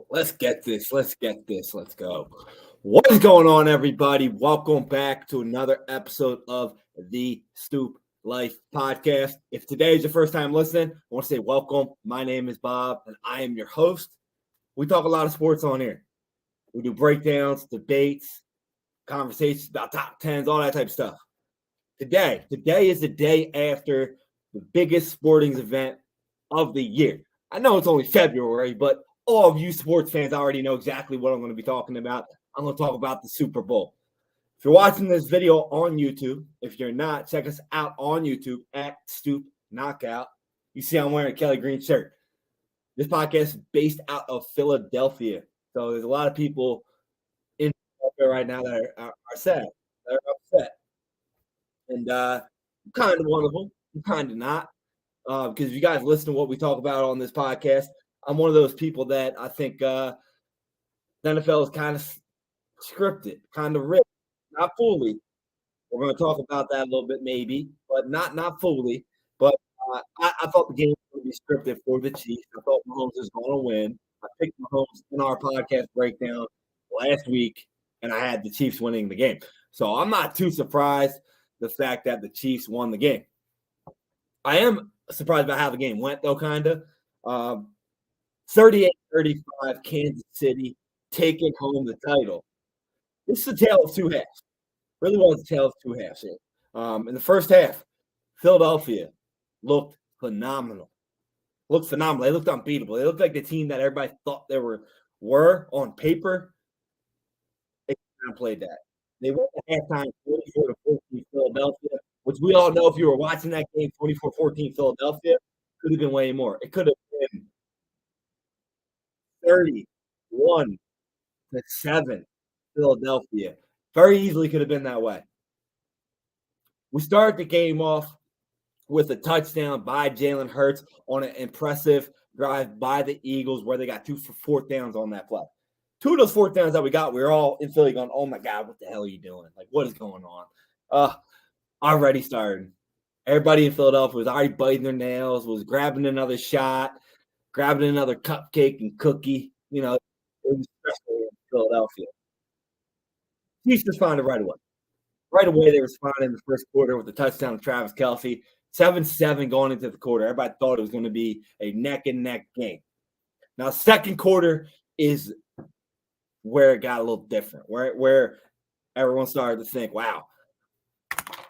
Let's get this. Let's get this. Let's go. What is going on, everybody? Welcome back to another episode of the Stoop Life Podcast. If today is your first time listening, I want to say welcome. My name is Bob, and I am your host. We talk a lot of sports on here. We do breakdowns, debates, conversations about top tens, all that type of stuff. Today is the day after the biggest sporting event of the year. I know it's only February, but all of you sports fans already know exactly what I'm going to be talking about. I'm going to talk about the Super Bowl. If you're watching this video on YouTube, if you're not, check us out on YouTube at Stoop Knockout. You see I'm wearing a Kelly Green shirt. This podcast is based out of Philadelphia. So there's a lot of people in Philadelphia right now that are sad, that are upset. And I'm kind of one of them. I'm kind of not. Because if you guys listen to what we talk about on this podcast, I'm one of those people that I think the NFL is kind of scripted, kind of written, not fully. We're going to talk about that a little bit, maybe, but not fully. But I thought the game was going to be scripted for the Chiefs. I thought Mahomes was going to win. I picked Mahomes in our podcast breakdown last week, and I had the Chiefs winning the game. So I'm not too surprised the fact that the Chiefs won the game. I am surprised about how the game went, though, kind of. 38-35, Kansas City taking home the title. This is a tale of two halves. Really was a tale of two halves here. In the first half, Philadelphia looked phenomenal. They looked unbeatable. They looked like the team that everybody thought they were on paper. They kind of played that. They went to halftime 44-14 Philadelphia, which we all know if you were watching that game, 24-14 Philadelphia, could have been way more. It could have been 31-7 Philadelphia. Very easily could have been that way. We started the game off with a touchdown by Jalen Hurts on an impressive drive by the Eagles where they got 2 fourth downs on that play. 2 of those fourth downs that we got, we were all in Philly going, oh, my God, what the hell are you doing? Like, what is going on? Already starting. Everybody in Philadelphia was already biting their nails, was grabbing another shot, grabbing another cupcake and cookie. You know, it was stressful in Philadelphia. Chiefs responded right away. Right away, they responded in the first quarter with a touchdown to Travis Kelce. 7-7 going into the quarter. Everybody thought it was going to be a neck-and-neck game. Now, second quarter is where it got a little different, where everyone started to think, wow,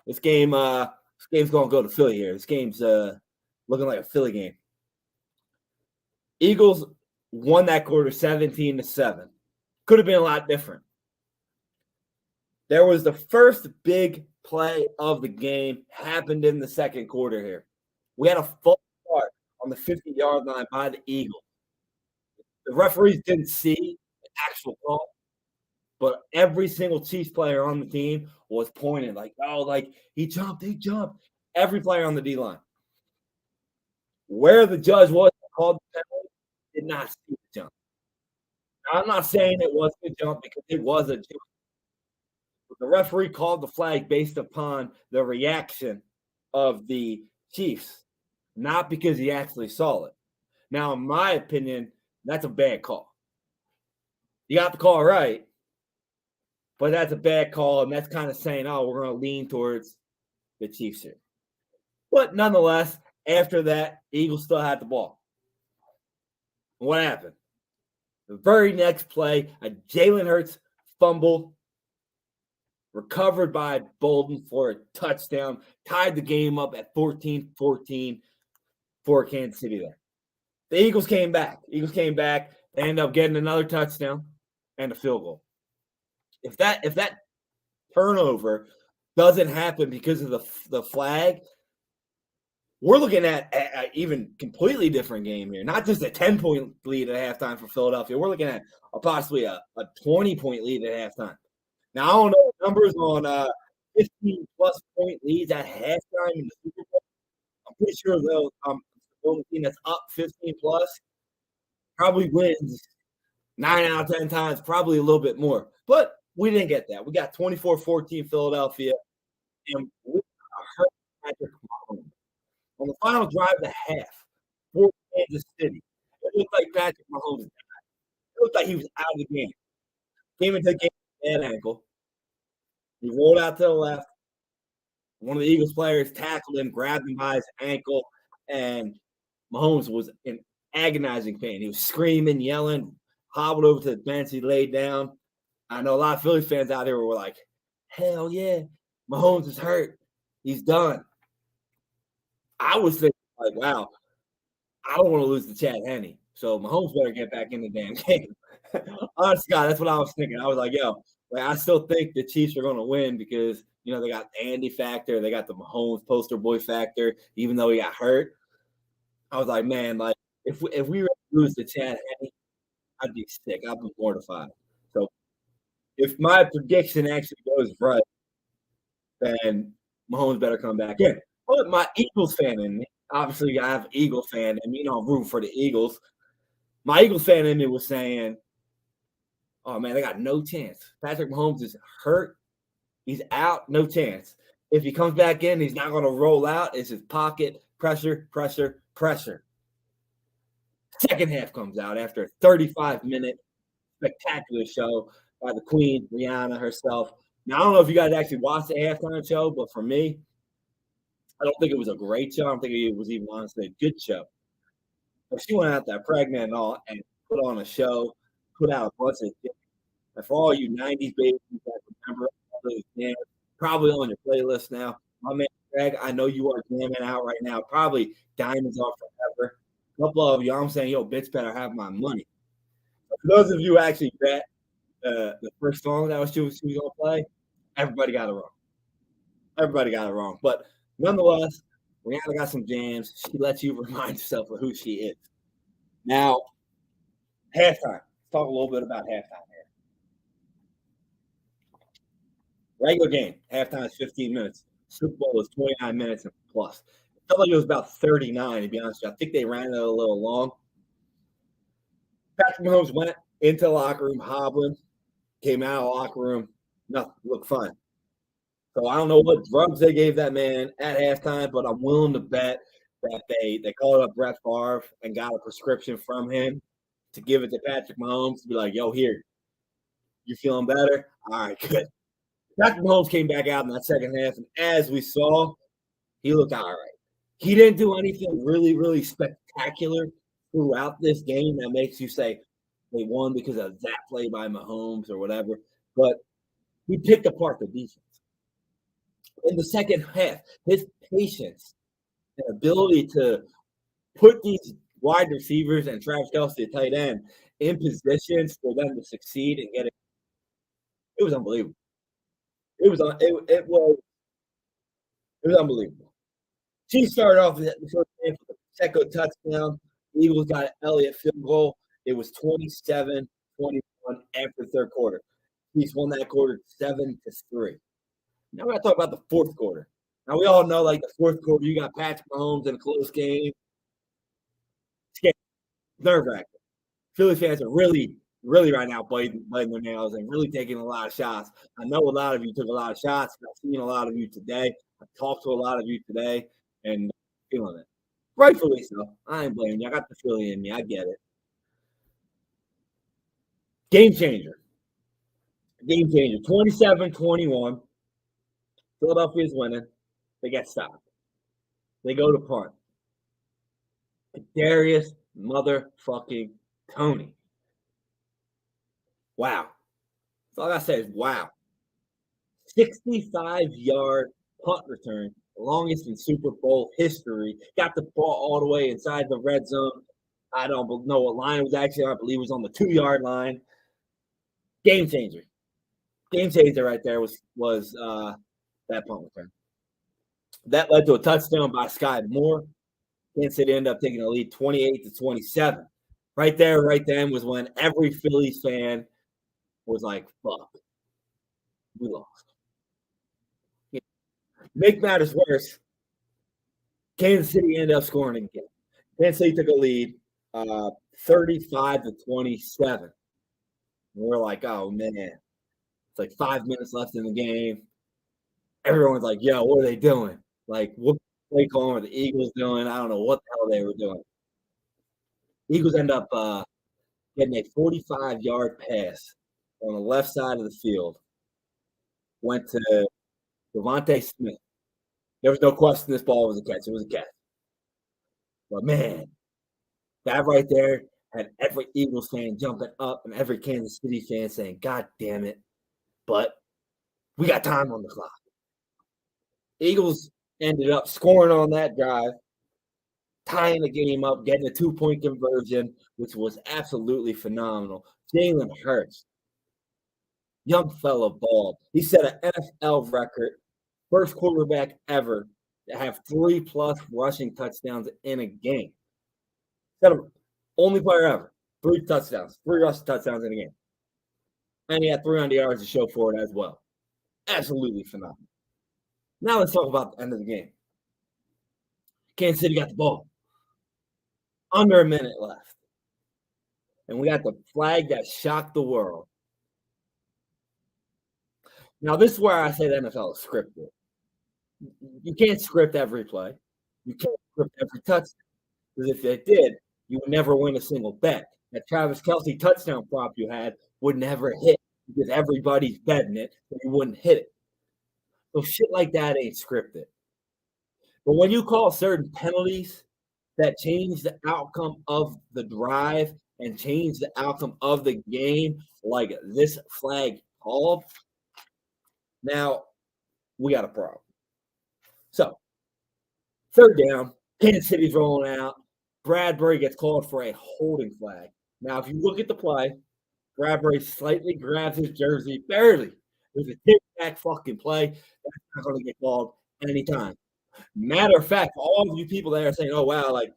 this game's going to go to Philly here. This game's looking like a Philly game. Eagles won that quarter 17-7. Could have been a lot different. There was the first big play of the game happened in the second quarter here. We had a false start on the 50-yard line by the Eagles. The referees didn't see the actual call, but every single Chiefs player on the team was pointing like, oh, like he jumped. Every player on the D-line. Where the judge was called the penalty, did not see the jump. Now, I'm not saying it was a jump because it was a jump. The referee called the flag based upon the reaction of the Chiefs, not because he actually saw it. Now, in my opinion, that's a bad call. You got the call right, but that's a bad call, and that's kind of saying, oh, we're going to lean towards the Chiefs here. But nonetheless, after that, the Eagles still had the ball. What happened? The very next play, a Jalen Hurts fumble recovered by Bolden for a touchdown, tied the game up at 14-14 for Kansas City there. The Eagles came back. They ended up getting another touchdown and a field goal. If that turnover doesn't happen because of the flag, we're looking at an even completely different game here. Not just a 10-point lead at halftime for Philadelphia. We're looking at possibly a 20-point lead at halftime. Now, I don't know the numbers on 15-plus point leads at halftime in the Super Bowl. I'm pretty sure the team that's up 15-plus probably wins 9 out of 10 times, probably a little bit more. But we didn't get that. We got 24-14 Philadelphia, and we hurt Patrick Mahomes. On the final drive of the half for Kansas City, it looked like Patrick Mahomes died. looked like he was out of the game. Came into the game with a bad ankle. He rolled out to the left. One of the Eagles players tackled him, grabbed him by his ankle, and Mahomes was in agonizing pain. He was screaming, yelling, hobbled over to the bench. He laid down. I know a lot of Phillies fans out there were like, hell yeah, Mahomes is hurt. He's done. I was thinking, like, wow, I don't want to lose to Chad Henne. So Mahomes better get back in the damn game. Honest God, that's what I was thinking. I was like, yo, like, I still think the Chiefs are going to win because, you know, they got Andy factor. They got the Mahomes poster boy factor, even though he got hurt. I was like, man, like, if we were to lose to Chad Henne, I'd be sick. I'd be mortified. So if my prediction actually goes right, then Mahomes better come back in. But my Eagles fan in me, obviously I have Eagle fan in me, you know, I'm rooting for the Eagles. My Eagles fan in me was saying, oh, man, they got no chance. Patrick Mahomes is hurt. He's out, no chance. If he comes back in, he's not going to roll out. It's his pocket, pressure, pressure, pressure. Second half comes out after a 35-minute spectacular show by the Queen, Rihanna herself. Now, I don't know if you guys actually watched the halftime show, but for me, I don't think it was a great show. I don't think it was even honestly a good show. But she went out there pregnant and all and put on a show, put out a bunch of shit. And for all you 90s babies that remember all those jams, probably on your playlist now. My man Greg, I know you are jamming out right now. Probably Diamonds Are Forever. A couple of you, I'm saying, yo, bitch better have my money. For those of you who actually bet the first song that she was going to play, everybody got it wrong. Everybody got it wrong. But nonetheless, Rihanna got some jams. She lets you remind yourself of who she is. Now, halftime. Let's talk a little bit about halftime here. Regular game, halftime is 15 minutes. Super Bowl is 29 minutes and plus. It felt like it was about 39, to be honest with you. I think they ran it a little long. Patrick Mahomes went into the locker room hobbling, came out of the locker room, nothing, looked fine. So I don't know what drugs they gave that man at halftime, but I'm willing to bet that they called up Brett Favre and got a prescription from him to give it to Patrick Mahomes to be like, yo, here, you feeling better? All right, good. Patrick Mahomes came back out in that second half, and as we saw, he looked all right. He didn't do anything really, really spectacular throughout this game that makes you say they won because of that play by Mahomes or whatever, but he picked apart the defense. In the second half, his patience and ability to put these wide receivers and Travis Kelce, tight end, in positions for them to succeed and get it was unbelievable. It was unbelievable. Chiefs started off the first game with a Pacheco touchdown. The Eagles got an Elliott field goal. It was 27-21 after the third quarter. Chiefs won that quarter 7-3. Now we got to talk about the fourth quarter. Now we all know, like, the fourth quarter, you got Patrick Mahomes in a close game. It's nerve-wracking. Philly fans are really, really right now biting their nails and really taking a lot of shots. I know a lot of you took a lot of shots. I've seen a lot of you today. I've talked to a lot of you today and feeling it. Rightfully so. I ain't blaming you. I got the Philly in me. I get it. Game changer. 27-21. Philadelphia's winning. They get stopped. They go to punt. Darius motherfucking Tony. Wow. That's all I gotta say is wow. 65-yard punt return, longest in Super Bowl history. Got the ball all the way inside the red zone. I don't know what line it was actually. I believe it was on the 2-yard line. Game changer. Game changer right there was that punt return. That led to a touchdown by Sky Moore. Kansas City ended up taking a lead 28-27. Right there, right then was when every Phillies fan was like, fuck, we lost. Yeah. Make matters worse, Kansas City ended up scoring again. Kansas City took a lead 35-27. We're like, oh, man. It's like 5 minutes left in the game. Everyone's like, yo, what are they doing? Like, what play calling are the Eagles doing? I don't know what the hell they were doing. Eagles end up getting a 45-yard pass on the left side of the field. Went to Devontae Smith. There was no question this ball was a catch. It was a catch. But, man, that right there had every Eagles fan jumping up and every Kansas City fan saying, God damn it. But we got time on the clock. Eagles ended up scoring on that drive, tying the game up, getting a 2-point conversion, which was absolutely phenomenal. Jalen Hurts, young fella ball. He set an NFL record, first quarterback ever to have 3+ rushing touchdowns in a game. Only player ever. 3 touchdowns, 3 rushing touchdowns in a game. And he had 300 yards to show for it as well. Absolutely phenomenal. Now let's talk about the end of the game. Kansas City got the ball. Under a minute left. And we got the flag that shocked the world. Now, this is where I say the NFL is scripted. You can't script every play. You can't script every touchdown. Because if it did, you would never win a single bet. That Travis Kelce touchdown prop you had would never hit because everybody's betting it, so you wouldn't hit it. So shit like that ain't scripted. But when you call certain penalties that change the outcome of the drive and change the outcome of the game, like this flag called, now we got a problem. So, third down, Kansas City's rolling out. Bradbury gets called for a holding flag. Now, if you look at the play, Bradbury slightly grabs his jersey, barely. It was a tic-tac fucking play. That's not going to get called anytime. Matter of fact, all of you people that are saying, oh, wow, like,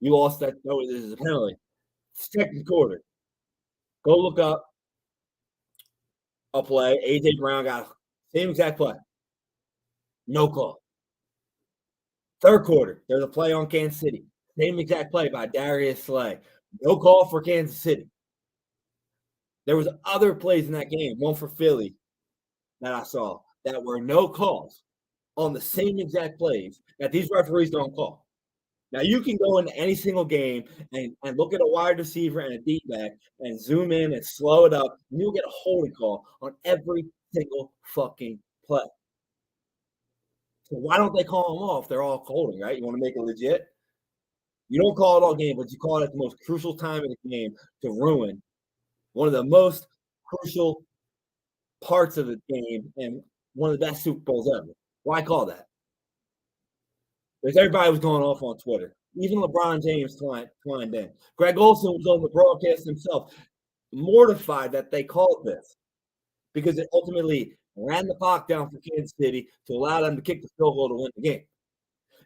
you lost that, no, this is a penalty. Second quarter. Go look up a play. A.J. Brown got same exact play. No call. Third quarter, there's a play on Kansas City. Same exact play by Darius Slay. No call for Kansas City. There was other plays in that game, one for Philly that I saw, that were no calls on the same exact plays that these referees don't call. Now, you can go into any single game and look at a wide receiver and a D-back and zoom in and slow it up, and you'll get a holding call on every single fucking play. So why don't they call them off? They're all holding, right? You want to make it legit? You don't call it all game, but you call it at the most crucial time in the game to ruin one of the most crucial parts of the game and one of the best Super Bowls ever. Why call that? Because everybody was going off on Twitter. Even LeBron James twined in. Greg Olsen was on the broadcast himself, mortified that they called this because it ultimately ran the clock down for Kansas City to allow them to kick the field goal to win the game.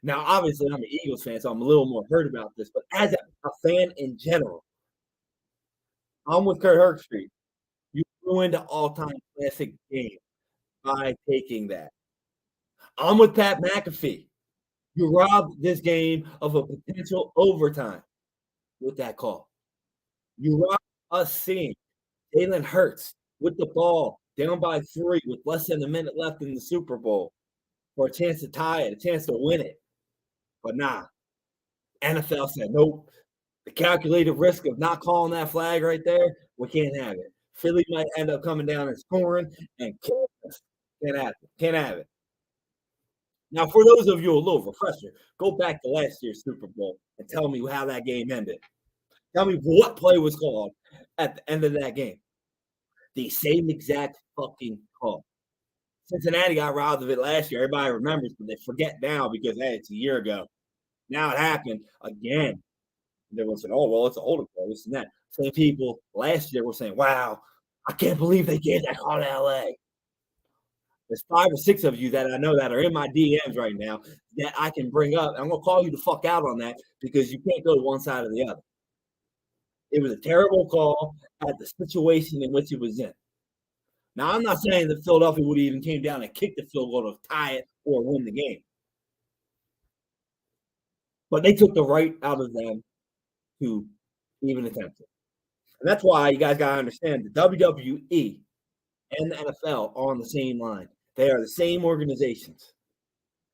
Now, obviously, I'm an Eagles fan, so I'm a little more hurt about this. But as a fan in general, I'm with Kurt Herbstreit. You ruined an all-time classic game by taking that. I'm with Pat McAfee. You robbed this game of a potential overtime with that call. You robbed us seeing Jalen Hurts with the ball down by 3 with less than a minute left in the Super Bowl for a chance to tie it, a chance to win it. But nah, NFL said, nope. The calculated risk of not calling that flag right there, we can't have it. Philly might end up coming down and scoring and killing us. Can't have it. Can't have it. Now, for those of you a little refresher, go back to last year's Super Bowl and tell me how that game ended. Tell me what play was called at the end of that game. The same exact fucking call. Cincinnati got robbed of it last year. Everybody remembers, but they forget now because, hey, it's a year ago. Now it happened again. Everyone said, oh, well, it's a holding call, this and that. Same people last year were saying, wow, I can't believe they gave that call to L.A. There's 5 or 6 of you that I know that are in my DMs right now that I can bring up. I'm going to call you the fuck out on that because you can't go to one side or the other. It was a terrible call at the situation in which it was in. Now, I'm not saying that Philadelphia would have even came down and kicked the field goal to tie it or win the game. But they took the right out of them to even attempt it. And that's why you guys got to understand the WWE and the NFL are on the same line. They are the same organizations.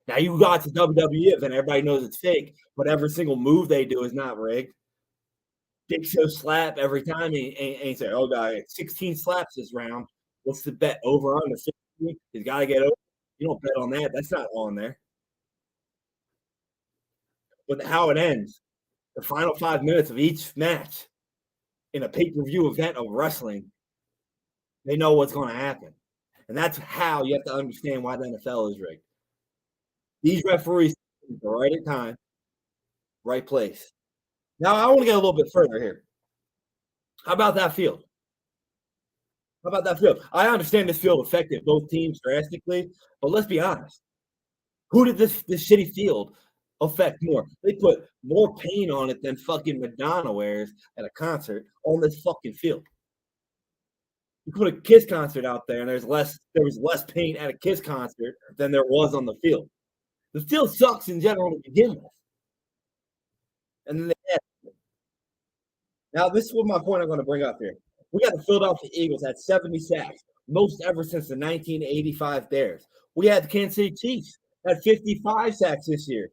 Now, you got to WWF, and everybody knows it's fake, but every single move they do is not rigged. Dick so slap every time and say, oh, God, 16 slaps this round. What's the bet? Over on the 16? He's got to get over. You don't bet on that. That's not on there. But how it ends, the final 5 minutes of each match in a pay-per-view event of wrestling, they know what's going to happen. And that's how you have to understand why the NFL is rigged. These referees are the right time, right place. Now, I want to get a little bit further here. How about that field? I understand this field affected both teams drastically, but let's be honest. Who did this shitty field affect more? They put more paint on it than fucking Madonna wears at a concert on this fucking field. You put a Kiss concert out there, and there was less paint at a Kiss concert than there was on the field. The field sucks in general to begin with. And then now, this is what my point I'm going to bring up here. We got the Philadelphia Eagles at 70 sacks, most ever since the 1985 Bears. We had the Kansas City Chiefs at 55 sacks this year,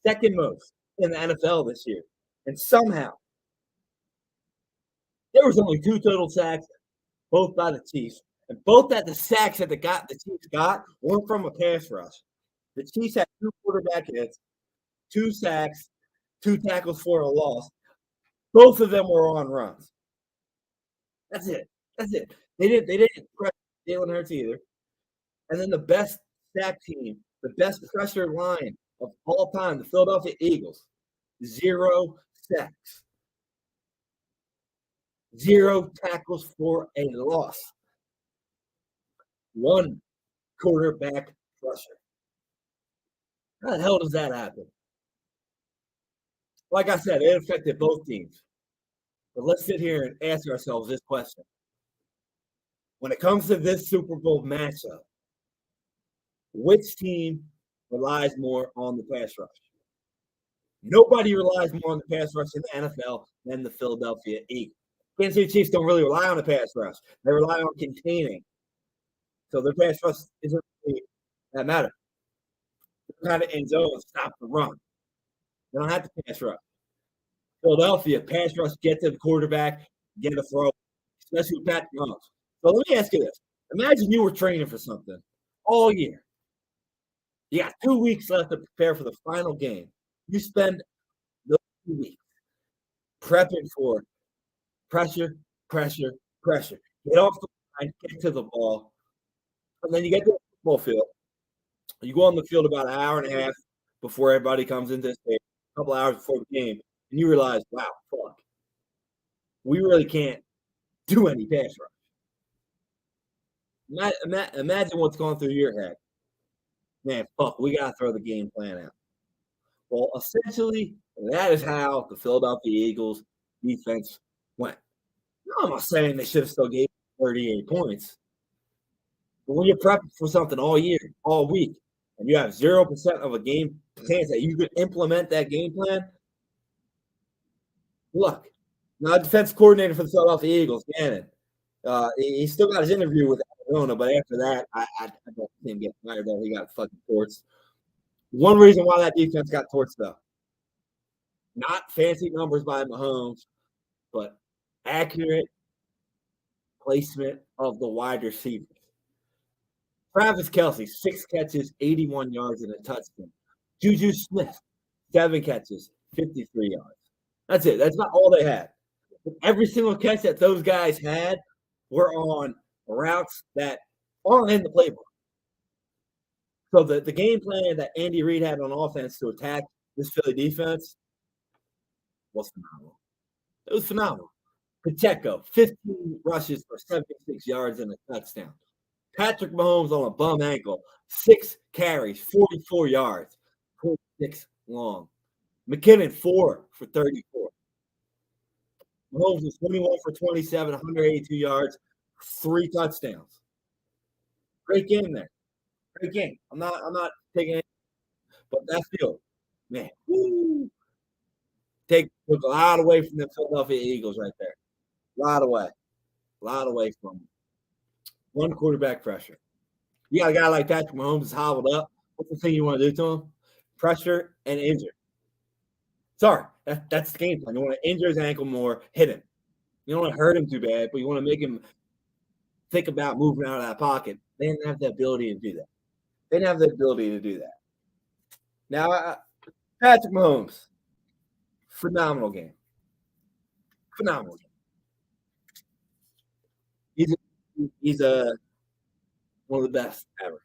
second most in the NFL this year. And somehow, there was only 2 total sacks, both by the Chiefs. And both that the sacks that the Chiefs got weren't from a pass rush. The Chiefs had 2 quarterback hits, 2 sacks, 2 tackles for a loss. Both of them were on runs. That's it. They didn't press Jalen Hurts either. And then the best sack team, the best pressure line of all time, the Philadelphia Eagles, 0 sacks. 0 tackles for a loss. 1 quarterback pressure. How the hell does that happen? Like I said, it affected both teams. But let's sit here and ask ourselves this question. When it comes to this Super Bowl matchup, which team relies more on the pass rush? Nobody relies more on the pass rush in the NFL than the Philadelphia Eagles. Kansas City Chiefs don't really rely on the pass rush. They rely on containing. So their pass rush isn't really that matter. They're kind of in zone, stop the run. They don't have to pass rush. Philadelphia, pass rush, get to the quarterback, get a throw, especially with Patrick Mahomes. So let me ask you this. Imagine you were training for something all year. You got 2 weeks left to prepare for the final game. You spend those 2 weeks prepping for pressure. Get off the line, get to the ball. And then you get to the football field. You go on the field about an hour and a half before everybody comes into the stage, a couple hours before the game, and you realize, wow, fuck. We really can't do any pass rush. Imagine what's going through your head. Man, fuck, we got to throw the game plan out. Well, essentially, that is how the Philadelphia Eagles defense went. No, I'm not saying they should have still gave 38 points. But when you're prepping for something all year, all week, and you have 0% of a game chance that you could implement that game plan, look, now defense coordinator for the Philadelphia Eagles, Gannon, he still got his interview with Arizona, but after that, I don't see him get fired though. He got fucking torched. One reason why that defense got torched, though, not fancy numbers by Mahomes, but accurate placement of the wide receivers. Travis Kelce, 6 catches, 81 yards, and a touchdown. Juju Smith, 7 catches, 53 yards. That's it. That's not all they had. But every single catch that those guys had were on routes that aren't in the playbook. So the game plan that Andy Reid had on offense to attack this Philly defense was phenomenal. It was phenomenal. Pacheco, 15 rushes for 76 yards and a touchdown. Patrick Mahomes on a bum ankle, 6 carries, 44 yards, 46 long. McKinnon, 4 for 34. Mahomes was 21 for 27, 182 yards, 3 touchdowns. Great game there. Great game. I'm not taking it, but that field, man, took a lot away from the Philadelphia Eagles right there. A lot away from them. 1 quarterback pressure. You got a guy like Patrick Mahomes is hobbled up. What's the thing you want to do to him? Pressure and injure. Sorry, That's the game plan. You want to injure his ankle more, hit him. You don't want to hurt him too bad, but you want to make him think about moving out of that pocket. They didn't have the ability to do that. They didn't have the ability to do that. Now, Patrick Mahomes, phenomenal game. Phenomenal game. He's one of the best ever.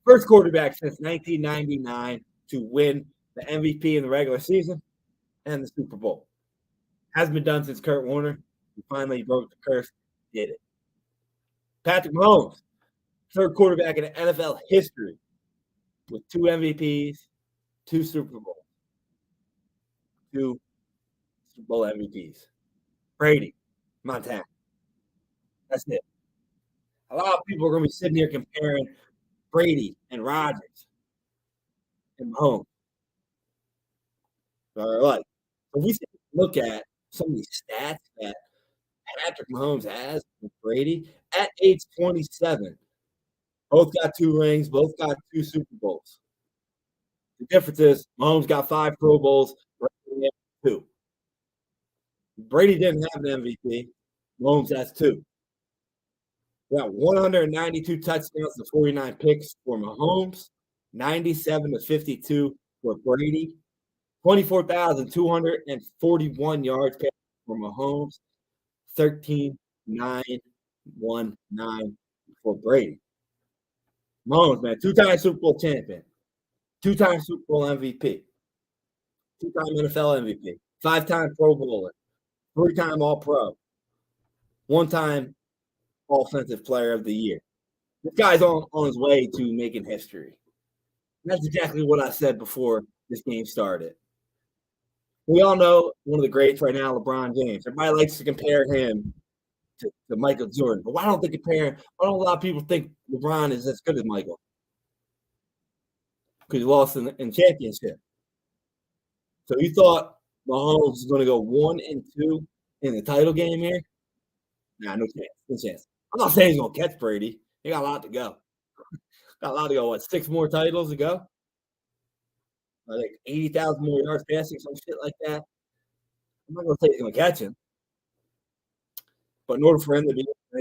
First quarterback since 1999 to win the MVP in the regular season and the Super Bowl. Hasn't been done since Kurt Warner. He finally broke the curse, did it. Patrick Mahomes, third quarterback in NFL history with 2 MVPs, 2 Super Bowls, 2 Super Bowl MVPs. Brady, Montana. That's it. A lot of people are going to be sitting here comparing Brady and Rodgers and Mahomes. All right. If we look at some of these stats that Patrick Mahomes has with Brady at age 27, both got 2 rings, both got 2 Super Bowls. The difference is Mahomes got 5 Pro Bowls, Brady had 2. Brady didn't have an MVP. Mahomes has 2. We got 192 touchdowns to 49 picks for Mahomes, 97 to 52 for Brady, 24,241 yards for Mahomes, 13,919 for Brady. Mahomes, man, 2-time Super Bowl champion, 2-time Super Bowl MVP, 2-time NFL MVP, 5-time Pro Bowler, 3-time All-Pro, 1-time Offensive Player of the Year. This guy's on his way to making history. And that's exactly what I said before this game started. We all know one of the greats right now, LeBron James. Everybody likes to compare him to Michael Jordan. But why don't they compare him? Why don't a lot of people think LeBron is as good as Michael? Because he lost in championship. So you thought Mahomes was going to go 1-2 in the title game here? Nah, no chance. No chance. I'm not saying he's going to catch Brady. He got a lot to go. Got a lot to go. What, 6 more titles to go? I think 80,000 more yards passing, some shit like that. I'm not going to say he's going to catch him. But in order for him to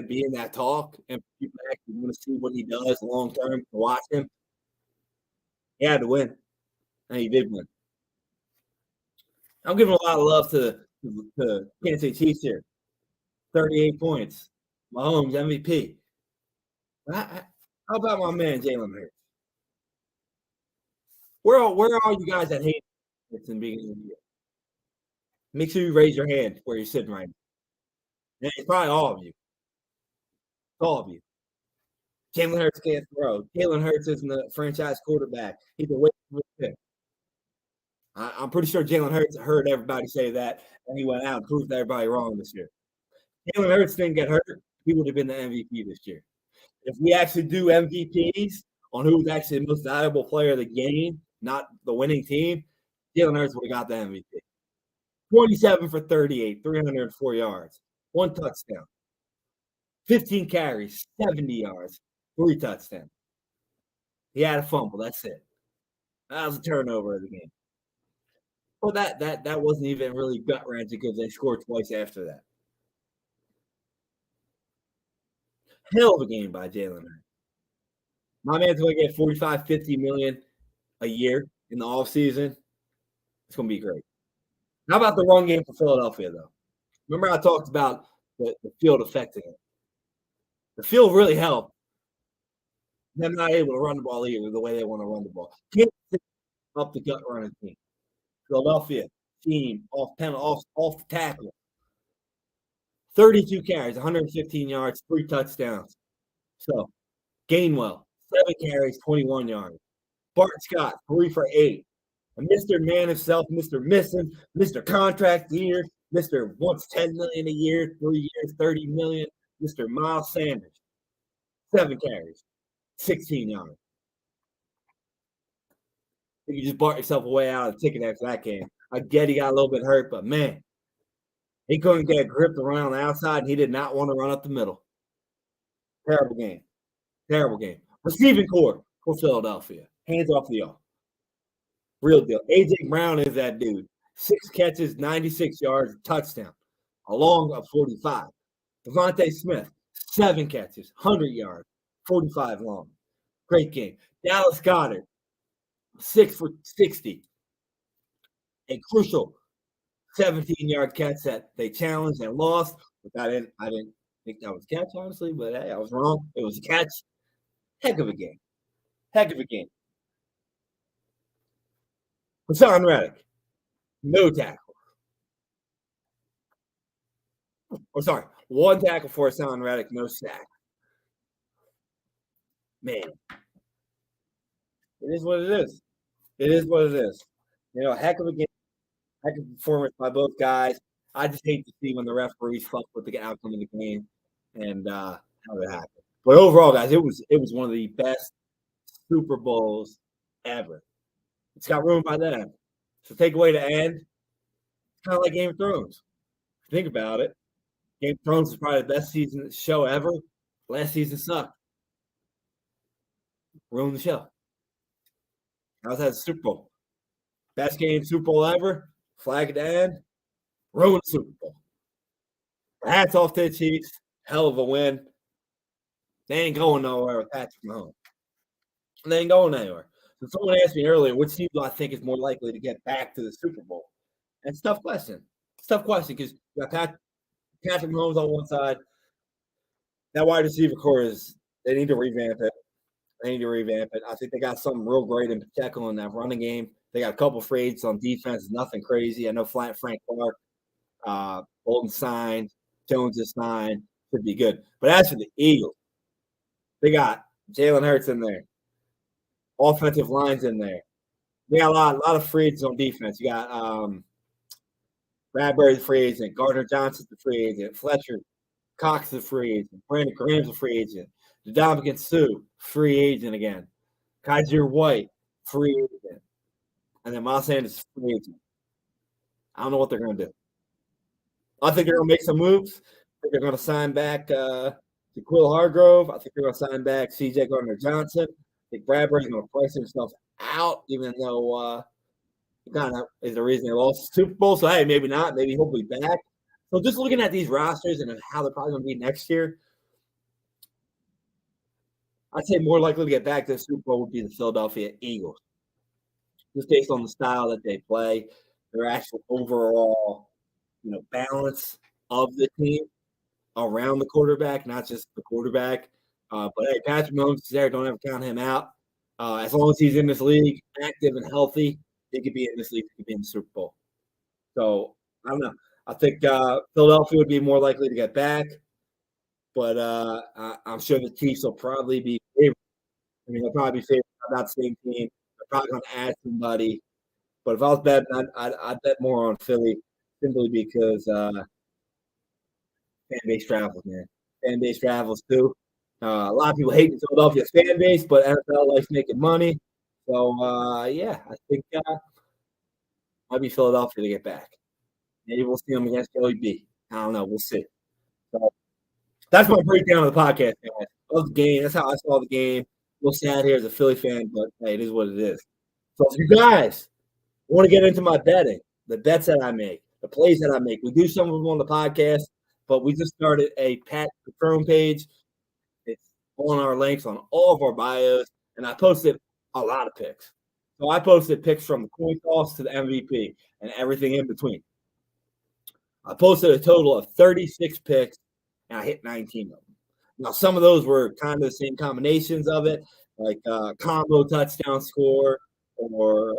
be in that talk and people actually want to see what he does long term to watch him, he had to win. And he did win. I'm giving a lot of love to Kansas City Chiefs here. 38 points. Mahomes, MVP. How about my man, Jalen Hurts? Where are you guys that hate Hurts in the beginning of the year? Make sure you raise your hand where you're sitting right now. And it's probably all of you. All of you. Jalen Hurts can't throw. Jalen Hurts isn't the franchise quarterback. He's a waste of a pick. I'm pretty sure Jalen Hurts heard everybody say that, and he went out and proved everybody wrong this year. Jalen Hurts didn't get hurt, he would have been the MVP this year. If we actually do MVPs on who's actually the most valuable player of the game, not the winning team, Jalen Hurts would have got the MVP. 27 for 38, 304 yards, 1 touchdown, 15 carries, 70 yards, 3 touchdowns. He had a fumble. That's it. That was a turnover of the game. Well, that wasn't even really gut wrenching because they scored twice after that. Hell of a game by Jalen Hurts. My man's going to get 45, 50 million a year in the offseason. It's going to be great. How about the run game for Philadelphia, though? Remember I talked about the field affecting it. The field really helped them not able to run the ball either the way they want to run the ball. Can't up the gut running team. Philadelphia team off the tackle. 32 carries, 115 yards, 3 touchdowns. So Gainwell, 7 carries, 21 yards. Bart Scott, 3 for 8. And Mr. Man himself, Mr. Missing, Mr. Contract Year, Mr. Wants $10 million a year, 3 years, $30 million, Mr. Miles Sanders, 7 carries, 16 yards. You just bought yourself a way out of the ticket after that game. I get he got a little bit hurt, but man, he couldn't get a grip to run on the outside, and he did not want to run up the middle. Terrible game. Terrible game. Receiving core for Philadelphia. Hands off the y'all. Real deal. A.J. Brown is that dude. 6 catches, 96 yards, touchdown, along of 45. Devontae Smith, 7 catches, 100 yards, 45 long. Great game. Dallas Goedert, 6 for 60. A crucial 17-yard catch that they challenged and lost. But I didn't think that was a catch, honestly, but hey, I was wrong. It was a catch. Heck of a game. Heck of a game. Hassan Reddick, no tackle. Oh, sorry. 1 tackle for Hassan Reddick, no sack. Man, it is what it is. It is what it is. Heck of a game, heck of a performance by both guys. I just hate to see when the referees fuck with the outcome of the game and how it happened. But overall, guys, it was one of the best Super Bowls ever. It's got ruined by them. So take away the end, it's kind of like Game of Thrones. Think about it. Game of Thrones is probably the best show ever. Last season sucked. Ruined the show. How's that Super Bowl? Best game Super Bowl ever. Flag at the end. Ruined the Super Bowl. Hats off to the Chiefs. Hell of a win. They ain't going nowhere with Patrick Mahomes. They ain't going anywhere. So someone asked me earlier, which team do I think is more likely to get back to the Super Bowl? And it's a tough question. It's a tough question because you got Patrick Mahomes on one side. That wide receiver core they need to revamp it. I think they got something real great in Pacheco in that running game. They got a couple free agents on defense. Nothing crazy. I know Frank Clark, Bolden signed. Jones is signed. Should be good. But as for the Eagles, they got Jalen Hurts in there. Offensive lines in there. They got a lot of free agents on defense. You got Bradbury the free agent, Gardner Johnson's the free agent, Fletcher Cox the free agent, Brandon Graham's the free agent, Ndamukong Suh, free agent again, Kaiser White, free agent, and then Miles Sanders, free agent. I don't know what they're going to do. I think they're going to make some moves. I think they're going to sign back Quill Hargrove. I think they're going to sign back C.J. Gardner-Johnson. I think Bradbury's going to price himself out, even though he kind of is the reason they lost the Super Bowl. So, hey, maybe not. Maybe he'll be back. So just looking at these rosters and how they're probably going to be next year, I'd say more likely to get back to the Super Bowl would be the Philadelphia Eagles. Just based on the style that they play, their actual overall, balance of the team around the quarterback, not just the quarterback. But hey, Patrick Mahomes is there. Don't ever count him out. As long as he's in this league, active and healthy, he could be in this league. He could be in the Super Bowl. So I don't know. I think Philadelphia would be more likely to get back, but I'm sure the Chiefs will probably be favored. I mean, they'll probably be favored by that same team. They're probably going to add somebody. But if I was betting, I'd bet more on Philly simply because fan base travels, man. Fan base travels too. A lot of people hate the Philadelphia fan base, but NFL likes making money. So, yeah, I think might be Philadelphia to get back. Maybe we'll see them against Joey B. I don't know. We'll see. So that's my breakdown of the podcast, guys. Of the game. That's how I saw the game. A little sad here as a Philly fan, but hey, it is what it is. So if you guys want to get into my betting, the bets that I make, the plays that I make, we do some of them on the podcast, but we just started a Pat Patron page. It's on our links on all of our bios, and I posted a lot of picks. So I posted picks from the coin toss to the MVP and everything in between. I posted a total of 36 picks, and I hit 19 of them. Now, some of those were kind of the same combinations of it, like combo touchdown score or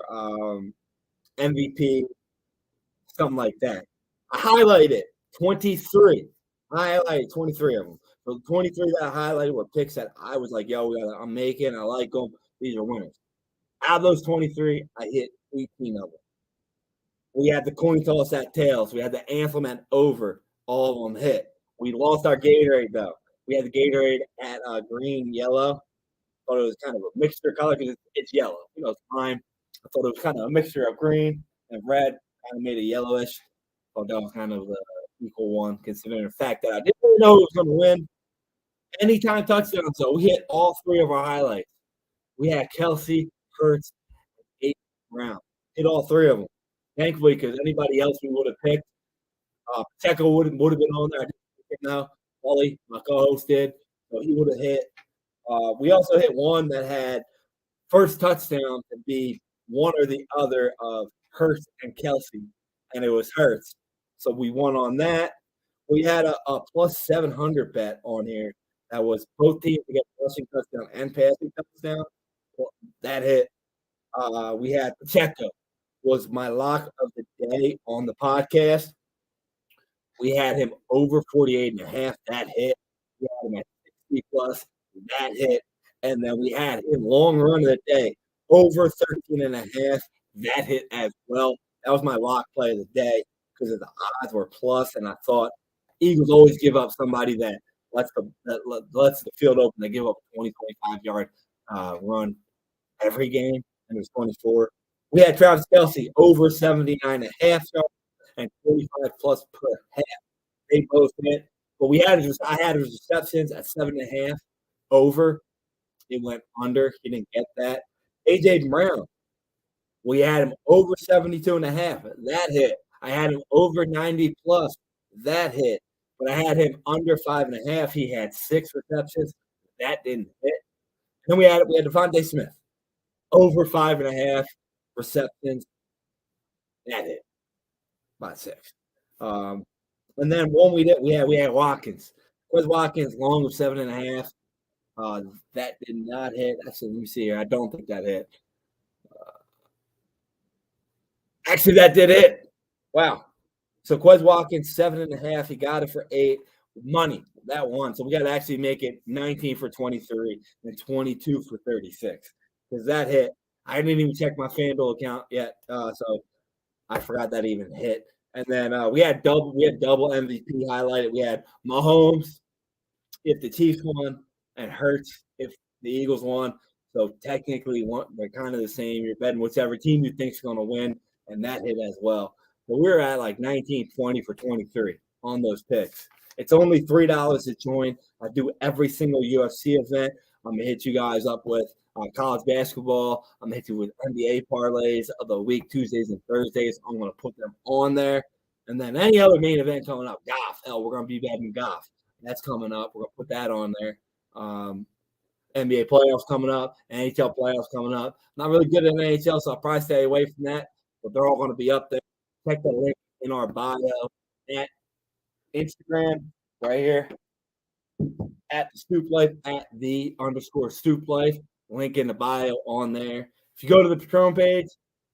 MVP, something like that. I highlighted 23. I highlighted 23 of them. So the 23 that I highlighted were picks that I was like, yo, I'm making. I like them. These are winners. Out of those 23, I hit 18 of them. We had the coin toss at tails. We had the anthem at over. All of them hit. We lost our Gatorade, though. We had the Gatorade at green, yellow. Thought it was kind of a mixture color because it's yellow. It's lime. I thought it was kind of a mixture of green and red. Kind of made it yellowish. Thought that was kind of an equal one, considering the fact that I didn't really know who was going to win. Anytime touchdown, so we hit all 3 of our highlights. We had Kelsey, Hurts, and Brown. Hit all 3 of them. thankfully, because anybody else we would have picked, Pacheco would have been on there. I didn't pick him now. Wally, my co-host, did, so he would have hit. We also hit one that had first touchdown to be one or the other of Hurts and Kelsey, and it was Hurts. So we won on that. We had a plus 700 bet on here that was both teams to get rushing touchdown and passing touchdown. Well, that hit. We had Pacheco was my lock of the day on the podcast. We had him over 48.5. That hit. We had him at 60 plus. That hit. And then we had him long run of the day over 13.5. That hit as well. That was my lock play of the day because the odds were plus, and I thought Eagles always give up somebody that lets the field open. They give up a 25-yard run every game, and it was 24. We had Travis Kelce over 79.5 yards and 45 plus per half. They both hit. But I had his receptions at 7.5 over. It went under. He didn't get that. AJ Brown, we had him over 72.5. That hit. I had him over 90 plus. That hit. But I had him under 5.5. He had 6 receptions. That didn't hit. Then we had Devontae Smith over 5.5 receptions. That hit by 6. And then one we had Watkins. Where's Watkins long of 7.5? That did not hit. Actually, let me see here. I don't think that hit. Actually, that did hit. Wow. So Quez Watkins 7.5. He got it for 8. Money that one. So we got to actually make it 19 for 23 and 22 for 36 because that hit. I didn't even check my FanDuel account yet, so I forgot that even hit. And then we had double MVP highlighted. We had Mahomes if the Chiefs won and Hurts if the Eagles won. So technically, they're kind of the same. You're betting whichever team you think is going to win, and that hit as well. But we're at like 19, 20 for 23 on those picks. It's only $3 to join. I do every single UFC event. I'm going to hit you guys up with college basketball. I'm going to hit you with NBA parlays of the week, Tuesdays and Thursdays. I'm going to put them on there. And then any other main event coming up, golf. Hell, we're going to be betting golf. That's coming up. We're going to put that on there. NBA playoffs coming up. NHL playoffs coming up. Not really good at NHL, so I'll probably stay away from that. But they're all going to be up there. Check the link in our bio at Instagram right here at the Stoop Life at _Stoop Life. Link in the bio on there. If you go to the Patreon page,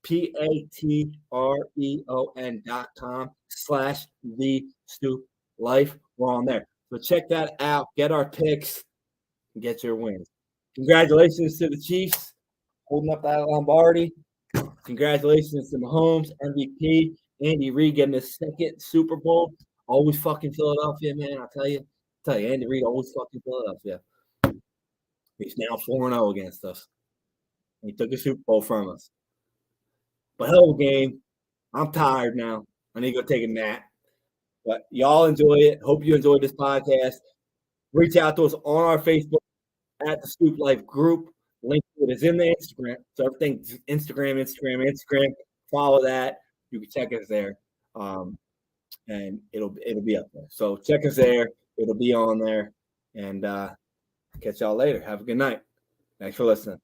patreon.com/the Stoop Life, we're on there. So check that out. Get our picks and get your wins. Congratulations to the Chiefs holding up that Lombardi. Congratulations to Mahomes, MVP, Andy Reid getting his second Super Bowl. Always fucking Philadelphia, man. I tell you, Andy Reid always fucking Philadelphia. He's now 4-0 against us. He took a Super Bowl from us. But hell of a game. I'm tired now. I need to go take a nap. But y'all enjoy it. Hope you enjoyed this podcast. Reach out to us on our Facebook at the Stoop Life group. Link to it is in the Instagram. So everything's Instagram. Follow that. You can check us there. And it'll be up there. So check us there. It'll be on there. And catch y'all later. Have a good night. Thanks for listening.